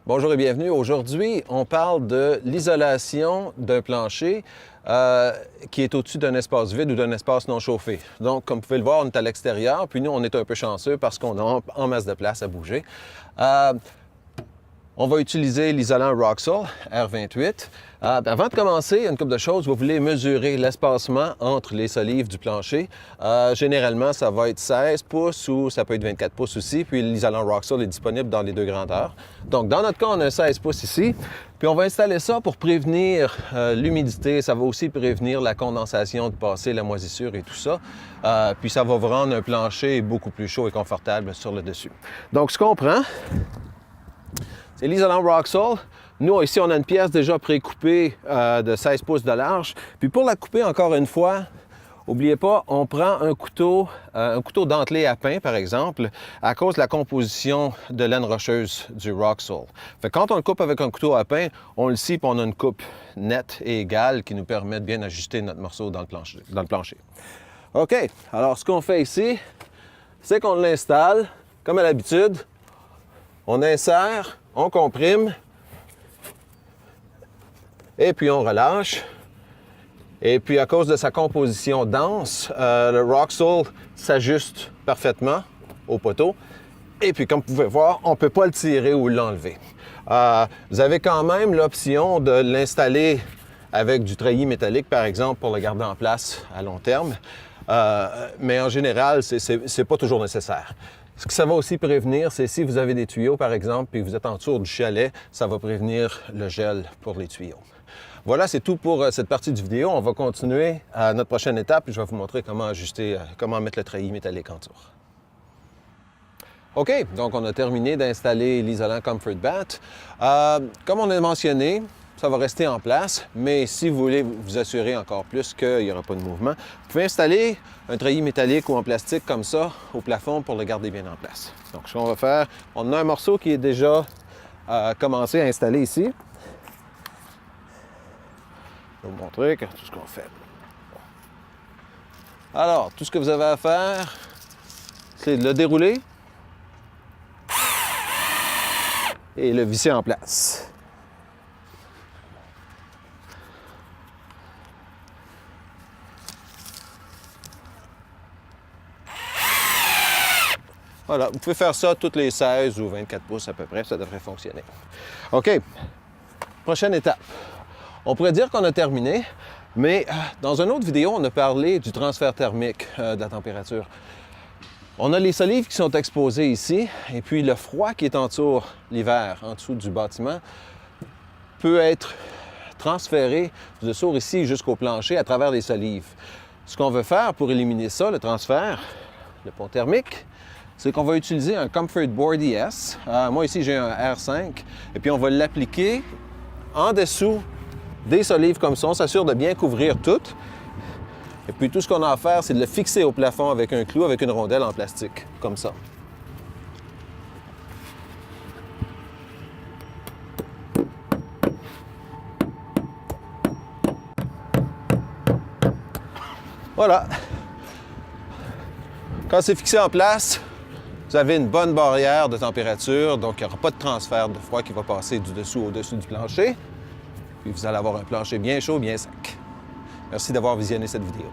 Bonjour et bienvenue. Aujourd'hui, on parle de l'isolation d'un plancher qui est au-dessus d'un espace vide ou d'un espace non chauffé. Donc, comme vous pouvez le voir, on est à l'extérieur, puis nous, on est un peu chanceux parce qu'on a en masse de place à bouger. On va utiliser l'isolant Roxul R28. Avant de commencer, une couple de choses. Vous voulez mesurer l'espacement entre les solives du plancher. Généralement, ça va être 16 pouces ou ça peut être 24 pouces aussi. Puis l'isolant Roxul est disponible dans les deux grandeurs. Donc, dans notre cas, on a un 16 pouces ici. Puis on va installer ça pour prévenir l'humidité. Ça va aussi prévenir la condensation de passer, la moisissure et tout ça. Puis ça va vous rendre un plancher beaucoup plus chaud et confortable sur le dessus. Donc, ce qu'on prend, c'est l'isolant Roxul. Nous, ici, on a une pièce déjà pré-coupée de 16 pouces de large. Puis pour la couper, encore une fois, n'oubliez pas, on prend un couteau dentelé à pain, par exemple, à cause de la composition de laine rocheuse du Roxul. Fait que quand on le coupe avec un couteau à pain, on le scie, puis on a une coupe nette et égale qui nous permet de bien ajuster notre morceau dans le plancher. OK, alors ce qu'on fait ici, c'est qu'on l'installe, comme à l'habitude. On insère, on comprime, et puis on relâche. Et puis à cause de sa composition dense, le Roxul s'ajuste parfaitement au poteau. Et puis comme vous pouvez voir, on ne peut pas le tirer ou l'enlever. Vous avez quand même l'option de l'installer avec du treillis métallique, par exemple, pour le garder en place à long terme. Mais en général, c'est pas toujours nécessaire. Ce que ça va aussi prévenir, c'est si vous avez des tuyaux, par exemple, puis vous êtes en dessous du chalet, ça va prévenir le gel pour les tuyaux. Voilà, c'est tout pour cette partie du vidéo. On va continuer à notre prochaine étape, puis je vais vous montrer comment ajuster, comment mettre le treillis métallique en dessous. OK, donc on a terminé d'installer l'isolant Comfort Bat. Comme on a mentionné, ça va rester en place, mais si vous voulez vous assurer encore plus qu'il n'y aura pas de mouvement, vous pouvez installer un treillis métallique ou en plastique comme ça au plafond pour le garder bien en place. Donc, ce qu'on va faire, on a un morceau qui est déjà commencé à installer ici. Je vais vous montrer tout ce qu'on fait. Alors, tout ce que vous avez à faire, c'est de le dérouler et le visser en place. Voilà, vous pouvez faire ça toutes les 16 ou 24 pouces à peu près, ça devrait fonctionner. OK, prochaine étape. On pourrait dire qu'on a terminé, mais dans une autre vidéo, on a parlé du transfert thermique de la température. On a les solives qui sont exposées ici, et puis le froid qui est en dessous l'hiver, en dessous du bâtiment, peut être transféré du dessous ici jusqu'au plancher à travers les solives. Ce qu'on veut faire pour éliminer ça, le transfert, le pont thermique, c'est qu'on va utiliser un Comfort Board ES. Moi, ici, j'ai un R5. Et puis, on va l'appliquer en dessous des solives comme ça. On s'assure de bien couvrir tout. Et puis, tout ce qu'on a à faire, c'est de le fixer au plafond avec un clou, avec une rondelle en plastique, comme ça. Voilà. Quand c'est fixé en place, vous avez une bonne barrière de température, donc il n'y aura pas de transfert de froid qui va passer du dessous au dessus du plancher. Puis vous allez avoir un plancher bien chaud, bien sec. Merci d'avoir visionné cette vidéo.